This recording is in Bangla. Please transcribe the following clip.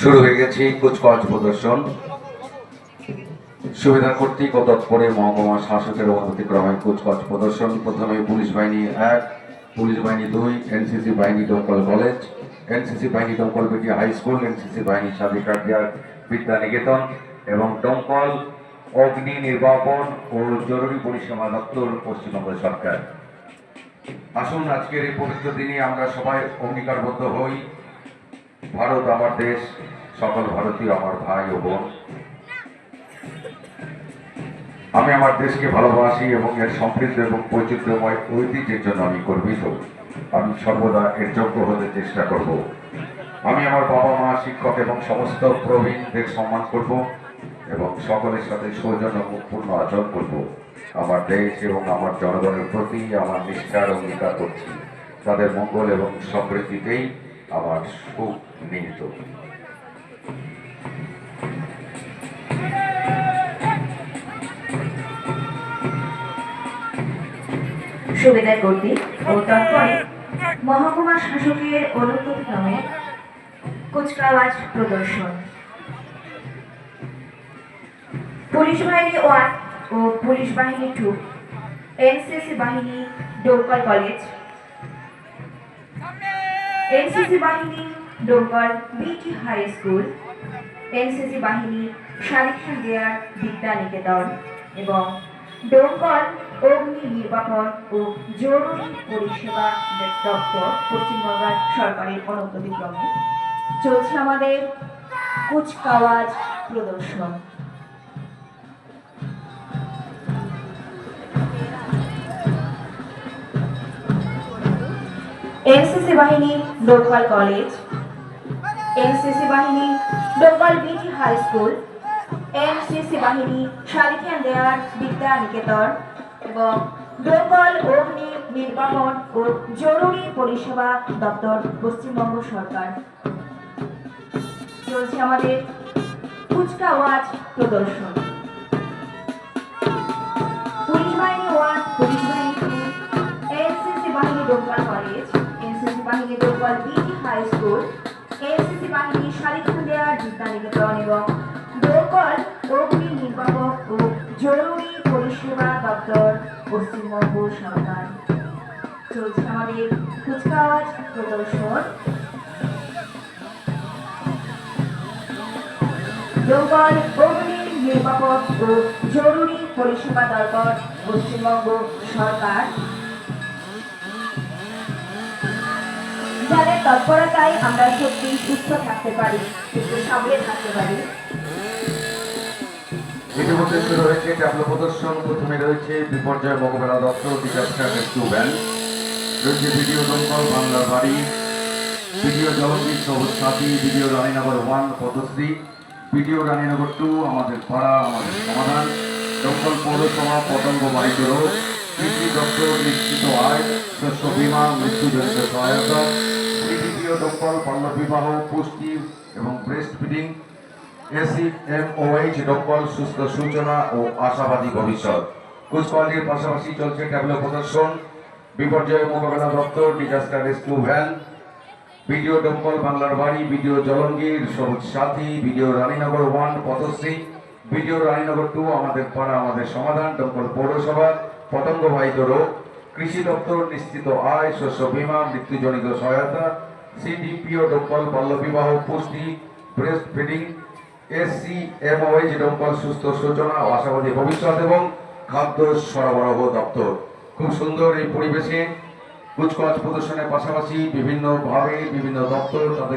শুরু হয়ে গেছে কুচকাওয়াজ প্রদর্শন। সুবিধা কর্তৃক ও তৎপরে মহকুমা শাসকের অনুমতিক্রমে কুচকাওয়াজ প্রদর্শন। প্রথমে পুলিশ বাহিনী 1, পুলিশ বাহিনী 2, এনসিসি বাহিনী দমকল কলেজ, এনসিসি বাহিনী দমকল বিটি হাই স্কুল, এনসিসি বাহিনী সাদিকা বিদ্যা নিকেতন এবং দমকল অগ্নি নির্বাপন ও জরুরি পরিষেবা দপ্তর পশ্চিমবঙ্গ সরকার। আসুন আজকের এই পবিত্র দিনে আমরা সবাই অঙ্গীকারবদ্ধ হই, ভারত আমার দেশ, সকল ভারতীয় আমার ভাই ও বোন। আমি আমার দেশকে ভালোবাসি এবং এর সমৃদ্ধ এবং বৈচিত্র্যময় ঐতিহ্যের জন্য আমি গর্বিত। আমি সর্বদা এর যোগ্য হতে চেষ্টা করব। আমি আমার বাবা মা, শিক্ষক এবং সমস্ত প্রবীণদের সম্মান করব এবং সকলের সাথে সৌজন্যপূর্ণ আচরণ করব। আমার দেশ এবং আমার জনগণের প্রতি আমার নিষ্ঠার অঙ্গীকার করছি। তাদের মঙ্গল এবং সমৃদ্ধিতেই আমার সুখ নিহিত। সুবিধার কর্তৃক ও তৎপরে মহকুমা শাসকের অনুমতিক্রমে কুচকাওয়াজ প্রদর্শন। পুলিশ বাহিনী 1 ও পুলিশ বাহিনী 2, এনসিসি বাহিনী দমকল কলেজ, এনসিসি বাহিনী দমকল বিটি হাই স্কুল, এনসিসি বাহিনী সাদিকা বিদ্যা নিকেতন এবং দমকল অগ্নি নির্বাপন ও জরুরি পরিষেবা দপ্তর পশ্চিমবঙ্গ সরকারের অনুমতিক্রমে চলছে আমাদের কুচকাওয়াজ প্রদর্শন। এনসিসি বাহিনী দমকল কলেজ, এনসিসি বাহিনী দমকল বিটি হাই স্কুল, এনসিসি বাহিনী সাদিকা বিদ্যা নিকেতন এবং দমকল অগ্নি নির্বাপন ও জরুরি পরিষেবা দপ্তর পশ্চিমবঙ্গ সরকার। চলছে আমাদের কুচকাওয়াজ প্রদর্শন। পুলিশ বাহিনী 1, পুলিশ বাহিনী 2, এনসিসি বাহিনী দমকল কলেজ, এনসিসি বাহিনী দমকল বিটি হাই স্কুল, এনসিসি বাহিনী সাদিকা বিদ্যা নিকেতন এবং দমকল অগ্নি নির্বাপক ও জরুরি পরিষেবা দপ্তর পশ্চিমবঙ্গ সরকার। চলছে আমাদের কুচকাওয়াজ প্রদর্শন। দমকল অগ্নি নির্বাপক ও জরুরি পরিষেবা দপ্তর পশ্চিমবঙ্গ সরকার, যাদের তৎপরতায় আমরা সত্যি সুস্থ থাকতে পারি, কিন্তু সামনে থাকতে পারি। ইতিমধ্যে শুরু হয়েছে ট্যাবলো প্রদর্শন। প্রথমে রয়েছে বিপর্যয় মোকাবেলা দপ্তর, ডিজাস্টার রেস্কিউ ভ্যান, রয়েছে ভিডিও দমকল বাংলার বাড়ি, ভিডিও জলঙ্গীর সবুজ সাথী, ভিডিও রানীনগর 1 পদ্মশ্রী, ভিডিও রানীনগর 2 আমাদের পাড়া আমাদের সমাধান, দমকল পৌরসভা পতঙ্গ বাণিজ্য রোগ, কৃষি দপ্তর নিশ্চিত আয়, শস্য বীমা, মৃত্যুজনিত সহায়তা, ভিডিও দমকল বাল্য বিবাহ, পুষ্টি এবং ব্রেস্ট ফিডিং, এসিএমওএইচ দমকল সুস্থ সূচনা ও আশাবাদী ভবিষ্যৎ। কুচকাওয়াজের পাশাপাশি চলছে ট্যাবলো প্রদর্শন। বিপর্যয় মোকাবেলা দপ্তর, ডিজাস্টার রেস্কিউ ভ্যান, ভিডিও দমকল বাংলার বাড়ি, ভিডিও জলঙ্গীর সবুজ সাথী, ভিডিও রানীনগর 1 পদ্মশ্রী, ভিডিও রানীনগর 2 আমাদের পাড়া আমাদের সমাধান, দমকল পৌরসভা পতঙ্গ বাহিত রোগ, কৃষি দপ্তর নিশ্চিত আয়, শস্য বীমা, মৃত্যুজনিত সহায়তা, সিডিপিও দমকল বাল্য বিবাহ, পুষ্টি, ব্রেস্ট ফিডিং, এসসিএমওএইচ দমকল সুস্থ সূচনা ও আশাবাদী ভবিষ্যৎ এবং খাদ্য সরবরাহ দপ্তর। খুব সুন্দর এই পরিবেশে কুচকাওয়াজ প্রদর্শনের পাশাপাশি বিভিন্নভাবে বিভিন্ন দপ্তর তাদের